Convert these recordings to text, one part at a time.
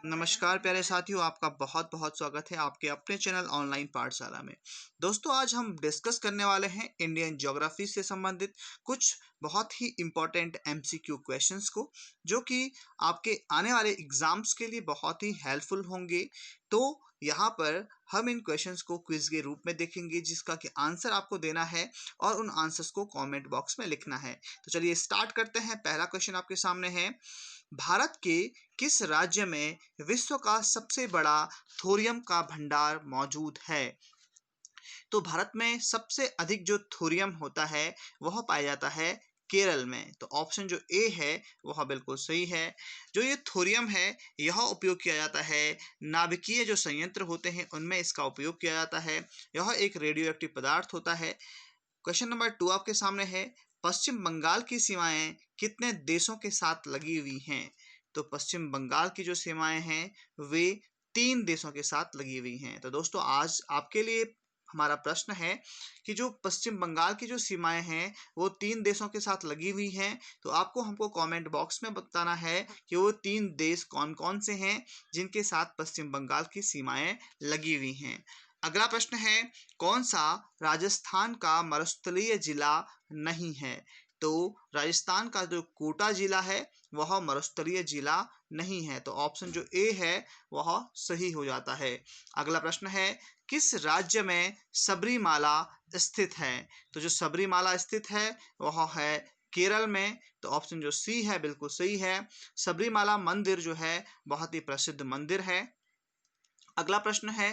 नमस्कार प्यारे साथियों, आपका बहुत बहुत स्वागत है आपके अपने चैनल ऑनलाइन पाठशाला में। दोस्तों, आज हम डिस्कस करने वाले हैं इंडियन ज्योग्राफी से संबंधित कुछ बहुत ही इम्पोर्टेंट एमसीक्यू क्वेश्चंस को, जो कि आपके आने वाले एग्जाम्स के लिए बहुत ही हेल्पफुल होंगे। तो यहाँ पर हम इन क्वेश्चंस को क्विज के रूप में देखेंगे, जिसका कि आंसर आपको देना है और उन आंसर्स को कमेंट बॉक्स में लिखना है। तो चलिए स्टार्ट करते हैं। पहला क्वेश्चन आपके सामने है, भारत के किस राज्य में विश्व का सबसे बड़ा थोरियम का भंडार मौजूद है? तो भारत में सबसे अधिक जो थोरियम होता है वह पाया जाता है केरल में। तो ऑप्शन जो ए है वह बिल्कुल सही है। जो ये थोरियम है यह उपयोग किया जाता है नाभिकीय जो संयंत्र होते हैं उनमें इसका उपयोग किया जाता है। यह एक रेडियो एक्टिव पदार्थ होता है। क्वेश्चन नंबर 2 आपके सामने है, पश्चिम बंगाल की सीमाएं कितने देशों के साथ लगी हुई हैं? तो पश्चिम बंगाल की जो सीमाएं हैं वे 3 देशों के साथ लगी हुई हैं। तो दोस्तों, आज आपके लिए हमारा प्रश्न है कि जो पश्चिम बंगाल की जो सीमाएं हैं वो 3 देशों के साथ लगी हुई हैं। तो आपको हमको कमेंट बॉक्स में बताना है कि वो 3 देश कौन कौन से हैं जिनके साथ पश्चिम बंगाल की सीमाएं लगी हुई हैं। अगला प्रश्न है, कौन सा राजस्थान का मरुस्थलीय जिला नहीं है? तो राजस्थान का जो कोटा जिला है वह मरुस्थलीय जिला नहीं है। तो ऑप्शन जो ए है वह सही हो जाता है। अगला प्रश्न है, किस राज्य में सबरीमाला स्थित है? तो जो सबरीमाला स्थित है वह है केरल में। तो ऑप्शन जो सी है बिल्कुल सही है। सबरीमाला मंदिर जो है बहुत ही प्रसिद्ध मंदिर है। अगला प्रश्न है,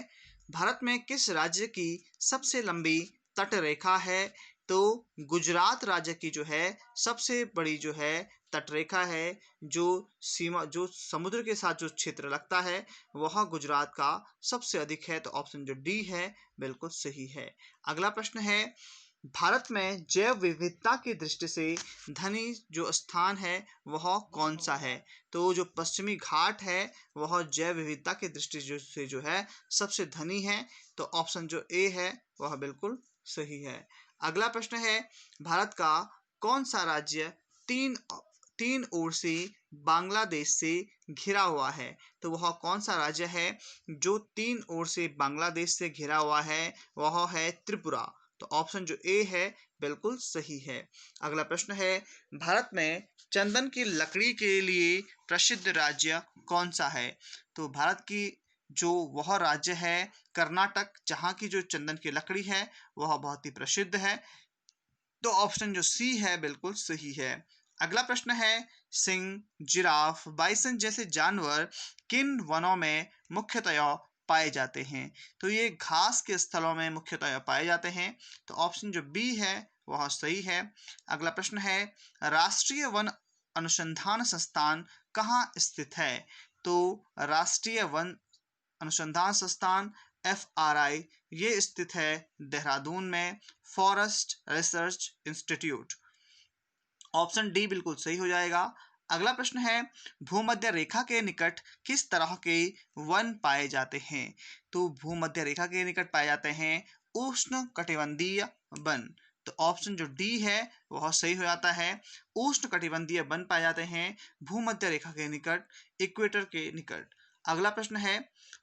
भारत में किस राज्य की सबसे लंबी तट रेखा है? तो गुजरात राज्य की जो है सबसे बड़ी जो है तट रेखा है, जो सीमा जो समुद्र के साथ जो क्षेत्र लगता है वह गुजरात का सबसे अधिक है। तो ऑप्शन जो डी है बिल्कुल सही है। अगला प्रश्न है, भारत में जैव विविधता की दृष्टि से धनी जो स्थान है वह कौन सा है? तो जो पश्चिमी घाट है वह जैव विविधता की दृष्टि से जो है सबसे धनी है। तो ऑप्शन जो ए है वह बिल्कुल सही है। अगला प्रश्न है, भारत का कौन सा राज्य तीन तीन ओर से बांग्लादेश से घिरा हुआ है? तो वह कौन सा राज्य है जो 3 ओर से बांग्लादेश से घिरा हुआ है? वह है त्रिपुरा। तो ऑप्शन जो ए है बिल्कुल सही है। अगला प्रश्न है, भारत में चंदन की लकड़ी के लिए प्रसिद्ध राज्य कौन सा है? तो भारत की जो वह राज्य है कर्नाटक, जहाँ की जो चंदन की लकड़ी है वह बहुत ही प्रसिद्ध है। तो ऑप्शन जो सी है बिल्कुल सही है। अगला प्रश्न है, सिंह, जिराफ, बाइसन जैसे जानवर किन वनों में मुख्यतया पाए जाते हैं? तो ये घास के स्थलों में मुख्यतः पाए जाते हैं। तो ऑप्शन जो बी है वह सही है। अगला प्रश्न है, राष्ट्रीय वन अनुसंधान संस्थान कहाँ स्थित है? तो राष्ट्रीय वन अनुसंधान संस्थान FRI ये स्थित है देहरादून में, forest research institute. Option D बिल्कुल सही हो जाएगा। अगला प्रश्न है, भूमध्य रेखा के निकट किस तरह के वन पाए जाते हैं? तो भूमध्य रेखा के निकट पाए जाते हैं उष्ण कटिबंधीय वन। तो ऑप्शन जो डी है वह सही हो जाता है। उष्ण कटिबंधीय वन पाए जाते हैं भूमध्य रेखा के निकट, इक्वेटर के निकट। अगला प्रश्न है,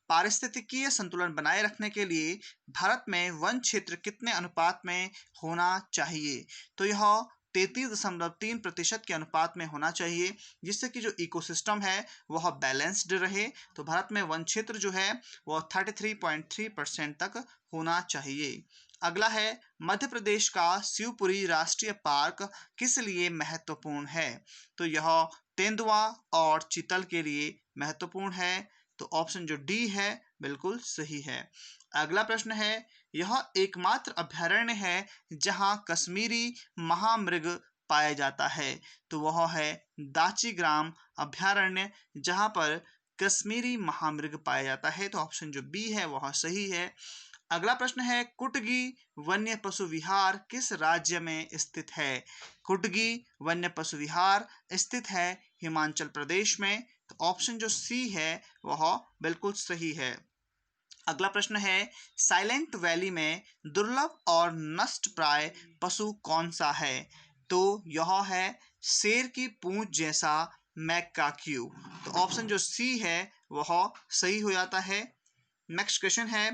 पारिस्थितिकीय संतुलन बनाए रखने के लिए भारत में वन क्षेत्र कितने अनुपात में होना चाहिए? तो यह 33.3% के अनुपात में होना चाहिए, जिससे कि जो इकोसिस्टम है वह बैलेंस्ड रहे। तो भारत में वन क्षेत्र जो है वह 33.3% तक होना चाहिए। अगला है, मध्य प्रदेश का शिवपुरी राष्ट्रीय पार्क किस लिए महत्वपूर्ण है? तो यह तेंदुआ और चीतल के लिए महत्वपूर्ण है। तो ऑप्शन जो डी है बिल्कुल सही है। अगला प्रश्न है, यह एकमात्र अभयारण्य है जहां कश्मीरी महामृग पाया जाता है। तो वह है दाचीग्राम अभयारण्य, जहां पर कश्मीरी महामृग पाया जाता है। तो ऑप्शन जो बी है वह सही है। अगला प्रश्न है, कुटगी वन्य पशु विहार किस राज्य में स्थित है? कुटगी वन्य पशु विहार स्थित है हिमाचल प्रदेश में। तो ऑप्शन जो सी है वह बिल्कुल सही है। अगला प्रश्न है, साइलेंट वैली में दुर्लभ और नष्ट प्राय पशु कौन सा है? तो यह है शेर की पूंछ जैसा मैकाक्यू। तो ऑप्शन जो सी है वह सही हो जाता है। नेक्स्ट क्वेश्चन है,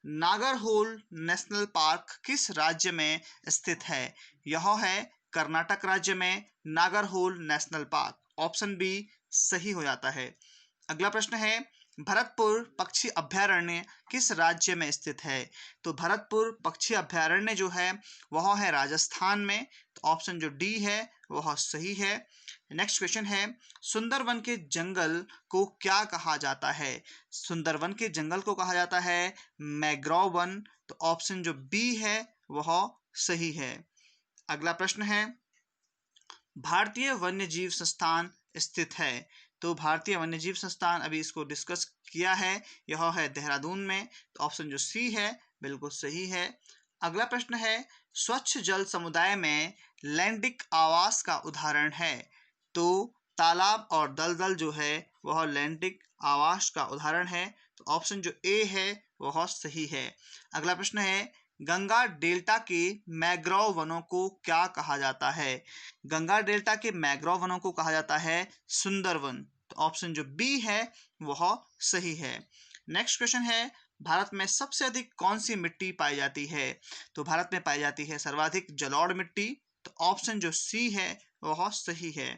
नागरहोल नेशनल पार्क किस राज्य में स्थित है? यह है कर्नाटक राज्य में Nagarhole national park. Option B सही हो जाता है। अगला प्रश्न है, भरतपुर पक्षी अभयारण्य किस राज्य में स्थित है? तो भरतपुर पक्षी अभयारण्य जो है वह है राजस्थान में। तो ऑप्शन जो डी है वह सही है। नेक्स्ट क्वेश्चन है, सुंदरवन के जंगल को क्या कहा जाता है? सुंदरवन के जंगल को कहा जाता है मैंग्रोव वन। तो ऑप्शन जो बी है वह सही है। अगला प्रश्न है, भारतीय वन्यजीव संस्थान स्थित है? तो भारतीय वन्यजीव संस्थान अभी इसको डिस्कस किया है, यह है देहरादून में। तो ऑप्शन जो सी है बिल्कुल सही है। अगला प्रश्न है, स्वच्छ जल समुदाय में लैंडिक आवास का उदाहरण है? तो तालाब और दलदल जो है वह लैंडिक आवास का उदाहरण है। तो ऑप्शन जो ए है वह सही है। अगला प्रश्न है, गंगा डेल्टा के मैंग्रोव वनों को क्या कहा जाता है? गंगा डेल्टा के मैंग्रोव वनों को कहा जाता है सुंदरवन। तो ऑप्शन जो बी है वह सही है। नेक्स्ट क्वेश्चन है, भारत में सबसे अधिक कौन सी मिट्टी पाई जाती है? तो भारत में पाई जाती है सर्वाधिक जलोढ़ मिट्टी। तो ऑप्शन जो सी है वह सही है।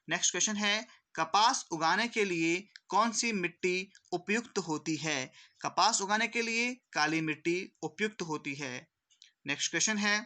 नेक्स्ट क्वेश्चन है, कपास उगाने के लिए कौन सी मिट्टी उपयुक्त होती है? कपास उगाने के लिए काली मिट्टी उपयुक्त होती है। नेक्स्ट क्वेश्चन है,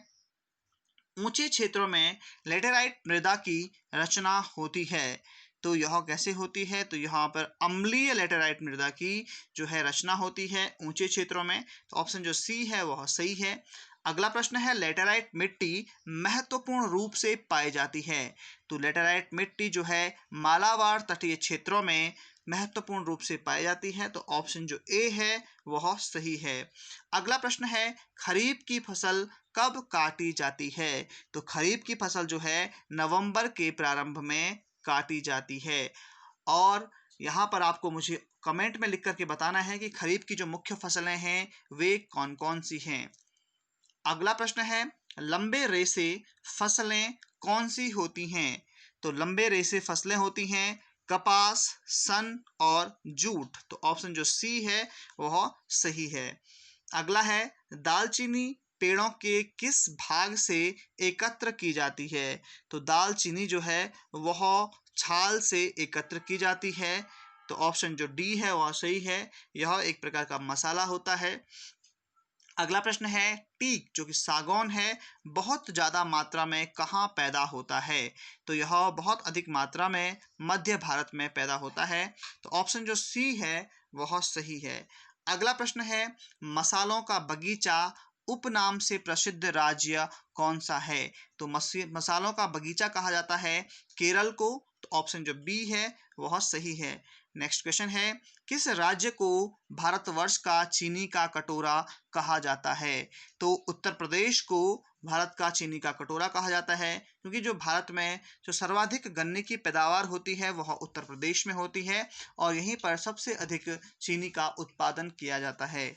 ऊंचे क्षेत्रों में लेटेराइट मृदा की रचना होती है? तो यह कैसे होती है? तो यहाँ पर अम्लीय लेटेराइट मृदा की जो है रचना होती है ऊंचे क्षेत्रों में। तो ऑप्शन जो सी है वह सही है। अगला प्रश्न है, लेटेराइट मिट्टी महत्वपूर्ण रूप से पाई जाती है? तो लेटेराइट मिट्टी जो है मालाबार तटीय क्षेत्रों में महत्वपूर्ण रूप से पाई जाती है। तो ऑप्शन जो ए है वह सही है। अगला प्रश्न है, खरीफ की फसल कब काटी जाती है? तो खरीफ की फसल जो है नवंबर के प्रारंभ में काटी जाती है। और यहाँ पर आपको मुझे कमेंट में लिख करके बताना है कि खरीफ की जो मुख्य फसलें हैं वे कौन कौन सी हैं। अगला प्रश्न है, लंबे रेसे फसलें कौन सी होती हैं? तो लंबे रेसे फसलें होती हैं कपास, सन और जूट। तो ऑप्शन जो सी है वह सही है। अगला है, दालचीनी पेड़ों के किस भाग से एकत्र की जाती है? तो दालचीनी जो है वह छाल से एकत्र की जाती है। तो ऑप्शन जो डी है वह सही है। यह एक प्रकार का मसाला होता है। अगला प्रश्न है, टीक जो कि सागौन है बहुत ज़्यादा मात्रा में कहाँ पैदा होता है? तो यह बहुत अधिक मात्रा में मध्य भारत में पैदा होता है। तो ऑप्शन जो सी है वह सही है। अगला प्रश्न है, मसालों का बगीचा उपनाम से प्रसिद्ध राज्य कौन सा है? तो मसालों का बगीचा कहा जाता है केरल को। तो ऑप्शन जो बी है वह सही है। नेक्स्ट क्वेश्चन है, किस राज्य को भारतवर्ष का चीनी का कटोरा कहा जाता है? तो उत्तर प्रदेश को भारत का चीनी का कटोरा कहा जाता है, क्योंकि जो भारत में जो सर्वाधिक गन्ने की पैदावार होती है वह उत्तर प्रदेश में होती है और यहीं पर सबसे अधिक चीनी का उत्पादन किया जाता है।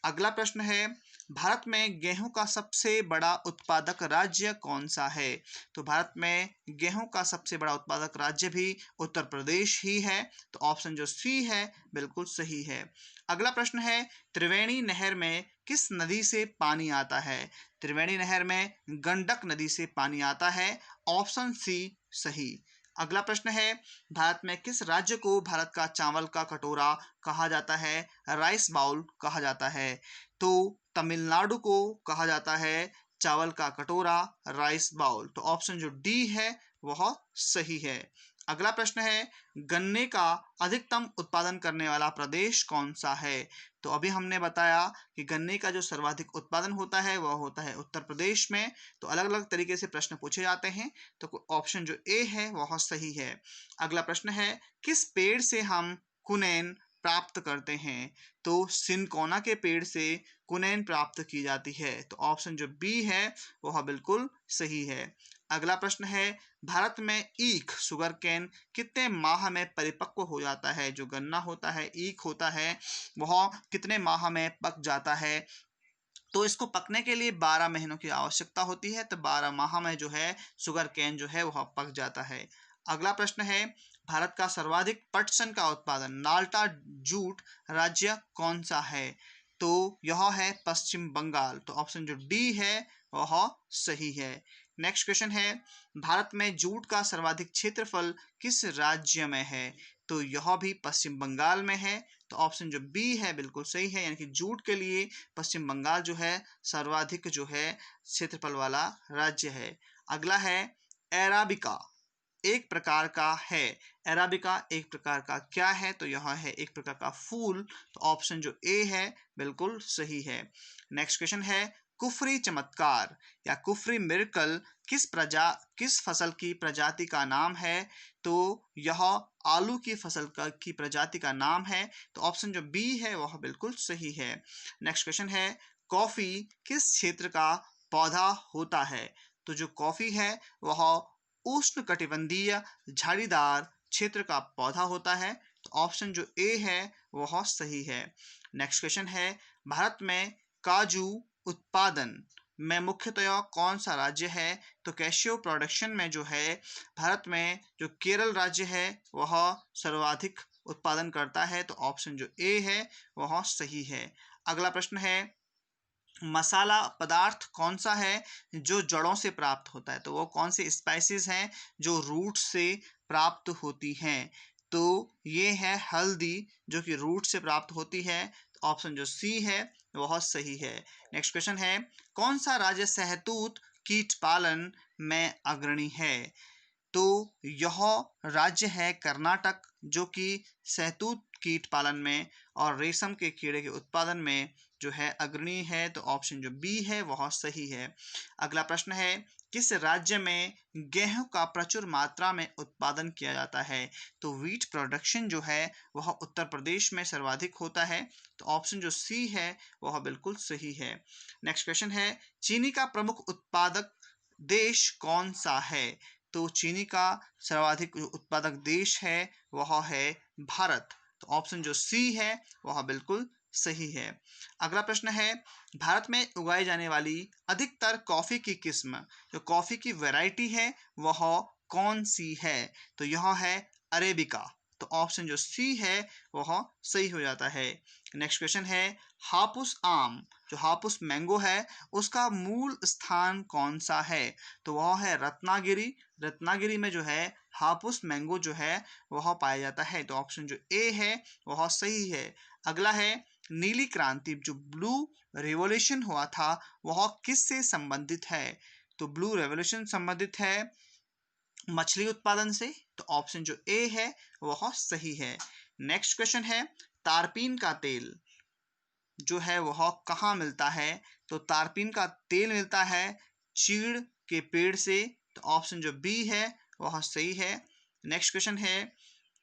अगला प्रश्न है, भारत में गेहूं का सबसे बड़ा उत्पादक राज्य कौन सा है? तो भारत में गेहूं का सबसे बड़ा उत्पादक राज्य भी उत्तर प्रदेश ही है। तो ऑप्शन जो सी है बिल्कुल सही है। अगला प्रश्न है, त्रिवेणी नहर में किस नदी से पानी आता है? त्रिवेणी नहर में गंडक नदी से पानी आता है। ऑप्शन सी सही। अगला प्रश्न है, भारत में किस राज्य को भारत का चावल का कटोरा कहा जाता है? राइस बाउल कहा जाता है। तो तमिलनाडु को कहा जाता है चावल का कटोरा, राइस बाउल। तो ऑप्शन जो डी है वह सही है। अगला प्रश्न है, गन्ने का अधिकतम उत्पादन करने वाला प्रदेश कौन सा है? तो अभी हमने बताया कि गन्ने का जो सर्वाधिक उत्पादन होता है वह होता है उत्तर प्रदेश में। तो अलग अलग तरीके से प्रश्न पूछे जाते हैं। तो ऑप्शन जो ए है वह सही है। अगला प्रश्न है, किस पेड़ से हम कुनैन प्राप्त करते हैं? तो सिनकोना के पेड़ से कुनैन प्राप्त की जाती है। तो ऑप्शन जो बी है वह बिल्कुल सही है। अगला प्रश्न है, भारत में ईख शुगर केन कितने माह में परिपक्व हो जाता है? जो गन्ना होता है ईख होता है वह कितने माह में पक जाता है? तो इसको पकने के लिए 12 महीनों की आवश्यकता होती है। तो 12 माह में जो है शुगर केन जो है वह पक जाता है। अगला प्रश्न है, भारत का सर्वाधिक पटसन का उत्पादन नाल्टा जूट राज्य कौन सा है? तो यह है पश्चिम बंगाल। तो ऑप्शन जो डी है वह सही है। नेक्स्ट क्वेश्चन है, भारत में जूट का सर्वाधिक क्षेत्रफल किस राज्य में है? तो यह भी पश्चिम बंगाल में है। तो ऑप्शन जो बी है बिल्कुल सही है, यानी कि जूट के लिए पश्चिम बंगाल जो है सर्वाधिक जो है क्षेत्रफल वाला राज्य है। अगला है, एराबिका एक प्रकार का है। एराबिका एक प्रकार का क्या है? तो यह है एक प्रकार का फूल। तो ऑप्शन जो ए है बिल्कुल सही है। नेक्स्ट क्वेश्चन है, कुफरी चमत्कार या कुफरी मिरेकल किस फसल की प्रजाति का नाम है? तो यह आलू की फसल की प्रजाति का नाम है। तो ऑप्शन जो बी है वह बिल्कुल सही है। नेक्स्ट क्वेश्चन है, कॉफी किस क्षेत्र का पौधा होता है? तो जो कॉफी है वह उष्णकटिबंधीय झाड़ीदार क्षेत्र का पौधा होता है। तो ऑप्शन जो ए है वह सही है। नेक्स्ट क्वेश्चन है, भारत में काजू उत्पादन में मुख्यतया कौन सा राज्य है? तो कैशियो प्रोडक्शन में जो है भारत में जो केरल राज्य है वह सर्वाधिक उत्पादन करता है। तो ऑप्शन जो ए है वह सही है। अगला प्रश्न है, मसाला पदार्थ कौन सा है जो जड़ों से प्राप्त होता है? तो वो कौन से स्पाइसेस हैं जो रूट से प्राप्त होती हैं? तो ये है हल्दी जो कि रूट से प्राप्त होती है। तो ऑप्शन जो सी है वह सही है। नेक्स्ट क्वेश्चन है, कौन सा राज्य शहतूत कीट पालन में अग्रणी है? तो यह राज्य है कर्नाटक, जो कि शहतूत कीट पालन में और रेशम के कीड़े के उत्पादन में जो है अग्रणी है। तो ऑप्शन जो बी है वह सही है। अगला प्रश्न है, किस राज्य में गेहूं का प्रचुर मात्रा में उत्पादन किया जाता है? तो व्हीट प्रोडक्शन जो है वह उत्तर प्रदेश में सर्वाधिक होता है। तो ऑप्शन जो सी है वह बिल्कुल सही है। नेक्स्ट क्वेश्चन है, चीनी का प्रमुख उत्पादक देश कौन सा है? तो चीनी का सर्वाधिक उत्पादक देश है वह है भारत। तो ऑप्शन जो सी है वह बिल्कुल सही है। अगला प्रश्न है, भारत में उगाई जाने वाली अधिकतर कॉफी की किस्म, जो कॉफी की वैरायटी है वह कौन सी है? तो यह है अरेबिका। तो ऑप्शन जो सी है वह सही हो जाता है। नेक्स्ट क्वेश्चन है, हापुस आम जो हापुस मैंगो है उसका मूल स्थान कौन सा है? तो वह है रत्नागिरी। रत्नागिरी में जो है हापुस मैंगो जो है वह पाया जाता है। तो ऑप्शन जो ए है वह सही है। अगला है, नीली क्रांति जो ब्लू रेवोल्यूशन हुआ था वह किससे संबंधित है? तो ब्लू रेवोल्यूशन संबंधित है मछली उत्पादन से। तो ऑप्शन जो ए है वह सही है। नेक्स्ट क्वेश्चन है, तारपीन का तेल जो है वह कहाँ मिलता है? तो तारपीन का तेल मिलता है चीड़ के पेड़ से। तो ऑप्शन जो बी है वह सही है। नेक्स्ट क्वेश्चन है,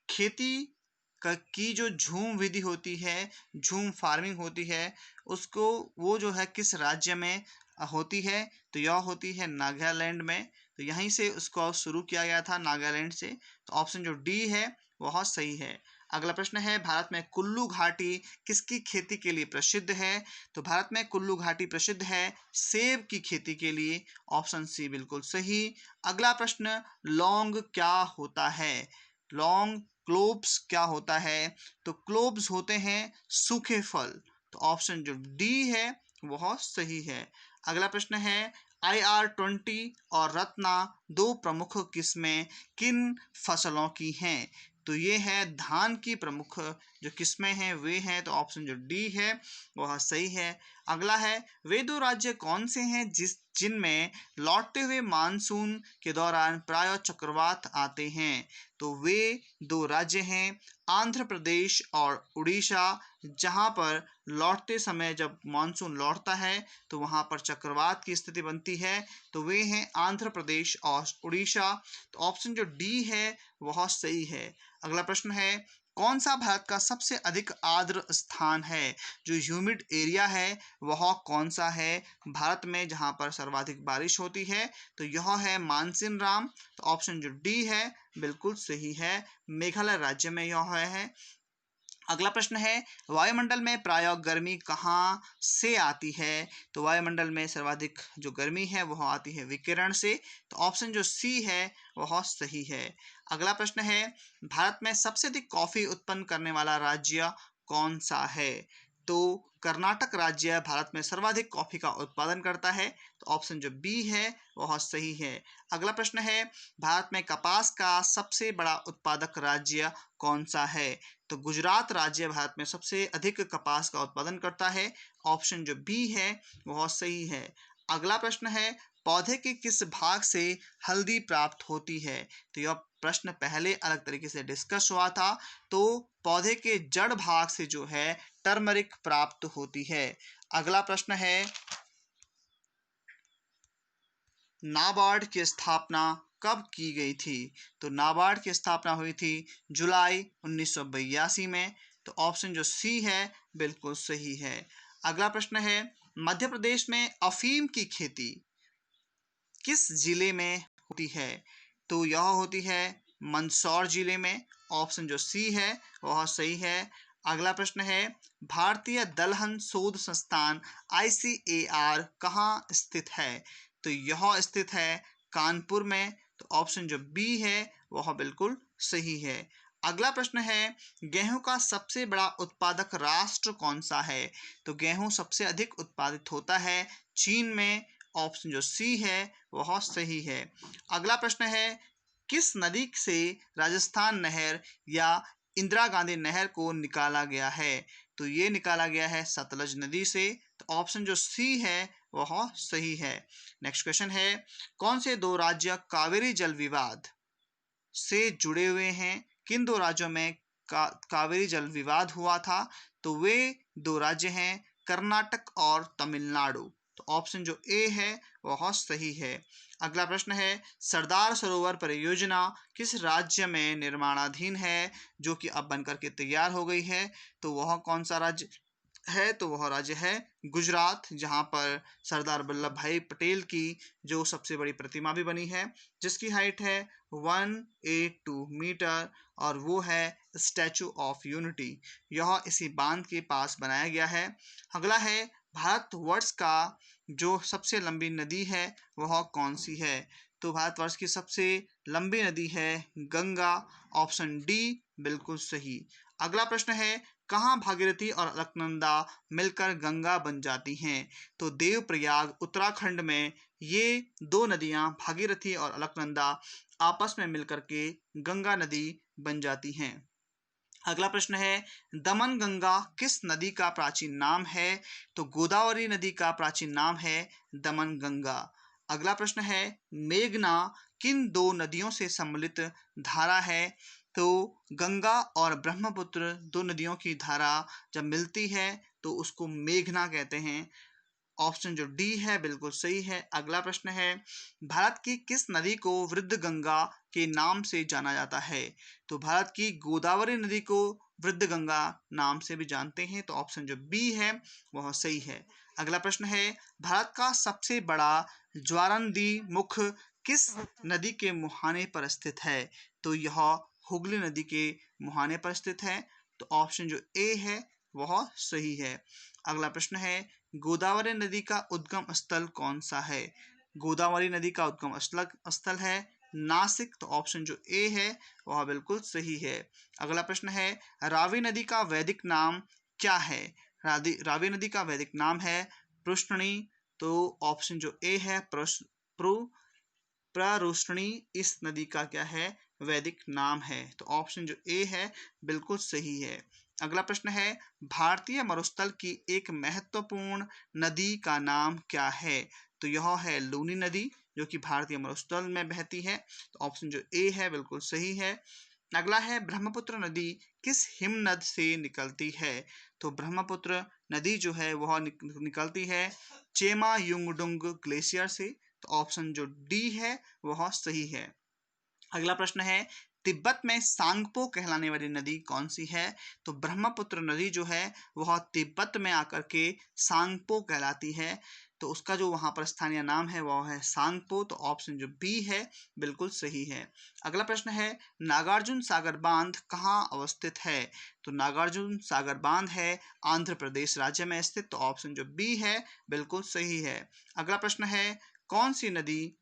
खेती की जो झूम विधि होती है, झूम फार्मिंग होती है, उसको वो जो है किस राज्य में होती है? तो यह होती है नागालैंड में। तो यहीं से उसको शुरू किया गया था, नागालैंड से। तो ऑप्शन जो डी है वह सही है। अगला प्रश्न है, भारत में कुल्लू घाटी किसकी खेती के लिए प्रसिद्ध है? तो भारत में कुल्लू घाटी प्रसिद्ध है सेब की खेती के लिए। ऑप्शन सी बिल्कुल सही। अगला प्रश्न, लौंग क्या होता है? लौंग क्लोव्स क्या होता है? तो क्लोव्स होते हैं सूखे फल। तो ऑप्शन जो डी है वह सही है। अगला प्रश्न है, IR-20 और रत्ना दो प्रमुख किस्में किन फसलों की हैं? तो ये है धान की प्रमुख जो किस्में हैं वे हैं। तो ऑप्शन जो डी है वह सही है। अगला है, वे दो राज्य कौन से हैं जिनमें लौटते हुए मानसून के दौरान प्राय चक्रवात आते हैं? तो वे दो राज्य हैं आंध्र प्रदेश और उड़ीसा, जहां पर लौटते समय जब मानसून लौटता है तो वहां पर चक्रवात की स्थिति बनती है। तो वे हैं आंध्र प्रदेश और उड़ीसा। तो ऑप्शन जो डी है वह सही है। अगला प्रश्न है, कौन सा भारत का सबसे अधिक आर्द्र स्थान है? जो ह्यूमिड एरिया है वह कौन सा है भारत में जहां पर सर्वाधिक बारिश होती है? तो यह है मानसिन राम। तो ऑप्शन जो डी है बिल्कुल सही है। मेघालय राज्य में यह है। अगला प्रश्न है, वायुमंडल में प्रायः गर्मी कहाँ से आती है? तो वायुमंडल में सर्वाधिक जो गर्मी है वह आती है विकिरण से। तो ऑप्शन जो सी है वह सही है। अगला प्रश्न है, भारत में सबसे अधिक कॉफी उत्पन्न करने वाला राज्य कौन सा है? तो कर्नाटक राज्य भारत में सर्वाधिक कॉफी का उत्पादन करता है। तो ऑप्शन जो बी है वह सही है। अगला प्रश्न है, भारत में कपास का सबसे बड़ा उत्पादक राज्य कौन सा है? तो गुजरात राज्य भारत में सबसे अधिक कपास का उत्पादन करता है। ऑप्शन जो बी है वह सही है। अगला प्रश्न है, पौधे के किस भाग से हल्दी प्राप्त होती है? तो यह प्रश्न पहले अलग तरीके से डिस्कस हुआ था। तो पौधे के जड़ भाग से जो है टर्मरिक प्राप्त होती है। अगला प्रश्न है, नाबार्ड की स्थापना कब की गई थी? तो नाबार्ड की स्थापना हुई थी जुलाई 1982 में। तो ऑप्शन जो सी है बिल्कुल सही है। अगला प्रश्न है, मध्य प्रदेश में अफीम की खेती किस जिले में होती है? तो यह होती है मंदसौर जिले में। ऑप्शन जो सी है वह सही है। अगला प्रश्न है, भारतीय दलहन शोध संस्थान ICAR कहाँ स्थित है? तो यह स्थित है कानपुर में। तो ऑप्शन जो बी है वह बिल्कुल सही है। अगला प्रश्न है, गेहूं का सबसे बड़ा उत्पादक राष्ट्र कौन सा है? तो गेहूं सबसे अधिक उत्पादित होता है चीन में। ऑप्शन जो सी है वह सही है। अगला प्रश्न है, किस नदी से राजस्थान नहर या इंदिरा गांधी नहर को निकाला गया है? तो ये निकाला गया है सतलज नदी से। तो ऑप्शन जो सी है वह सही है। नेक्स्ट क्वेश्चन है, कौन से दो राज्य कावेरी जल विवाद से जुड़े हुए हैं? किन दो राज्यों में कावेरी जल विवाद हुआ था? तो वे दो राज्य हैं कर्नाटक और तमिलनाडु। तो ऑप्शन जो ए है वह सही है। अगला प्रश्न है, सरदार सरोवर परियोजना किस राज्य में निर्माणाधीन है, जो कि अब बनकर के तैयार हो गई है? तो वह कौन सा राज्य है? तो वह राज्य है गुजरात, जहां पर सरदार वल्लभ भाई पटेल की जो सबसे बड़ी प्रतिमा भी बनी है, जिसकी हाइट है 182 मीटर, और वो है स्टैचू ऑफ यूनिटी। यह इसी बांध के पास बनाया गया है। अगला है, भारतवर्ष का जो सबसे लंबी नदी है वह कौन सी है? तो भारतवर्ष की सबसे लंबी नदी है गंगा। ऑप्शन डी बिल्कुल सही। अगला प्रश्न है, कहाँ भागीरथी और अलकनंदा मिलकर गंगा बन जाती हैं? तो देवप्रयाग उत्तराखंड में ये दो नदियां भागीरथी और अलकनंदा आपस में मिलकर के गंगा नदी बन जाती हैं। अगला प्रश्न है, दमन गंगा किस नदी का प्राचीन नाम है? तो गोदावरी नदी का प्राचीन नाम है दमन गंगा। अगला प्रश्न है, मेघना किन दो नदियों से सम्मिलित धारा है? तो गंगा और ब्रह्मपुत्र दो नदियों की धारा जब मिलती है तो उसको मेघना कहते हैं। ऑप्शन जो डी है बिल्कुल सही है। अगला प्रश्न है, भारत की किस नदी को वृद्ध गंगा के नाम से जाना जाता है? तो भारत की गोदावरी नदी को वृद्ध गंगा नाम से भी जानते हैं। तो ऑप्शन जो बी है वह सही है। अगला प्रश्न है, भारत का सबसे बड़ा ज्वारनदी मुख किस नदी के मुहाने पर स्थित है? तो यह हुगली नदी के मुहाने पर स्थित है। तो ऑप्शन जो ए है वह सही है। अगला प्रश्न है, गोदावरी नदी का उद्गम स्थल कौन सा है? गोदावरी नदी का उद्गम स्थल है नासिक। तो ऑप्शन जो ए है वह बिल्कुल सही है। अगला प्रश्न है, रावी नदी का वैदिक नाम क्या है? रावी नदी का वैदिक नाम है पृष्णनी। तो ऑप्शन जो ए है प्ररुष्णी इस नदी का क्या है वैदिक नाम है। तो ऑप्शन जो ए है बिल्कुल सही है। अगला प्रश्न है, भारतीय मरुस्थल की एक महत्वपूर्ण नदी का नाम क्या है? तो यह है लूनी नदी, जो कि भारतीय मरुस्थल में बहती है। तो ऑप्शन जो ए है बिल्कुल सही है। अगला है, ब्रह्मपुत्र नदी किस हिमनद से निकलती है? तो ब्रह्मपुत्र नदी जो है वह निकलती है चेमा युंगडुंग ग्लेशियर से। तो ऑप्शन जो डी है वह सही है। अगला प्रश्न है, तिब्बत में सांगपो कहलाने वाली नदी कौन सी है? तो ब्रह्मपुत्र नदी जो है वह तिब्बत में आकर के सांगपो कहलाती है। तो उसका जो वहाँ पर स्थानीय नाम है वो है सांगपो। तो ऑप्शन जो बी है बिल्कुल सही है। अगला प्रश्न है, नागार्जुन सागर बांध कहाँ अवस्थित है? तो नागार्जुन सागर बांध है आंध्र प्रदेश राज्य में स्थित। तो ऑप्शन जो बी है बिल्कुल सही है। अगला प्रश्न है, कौन सी नदी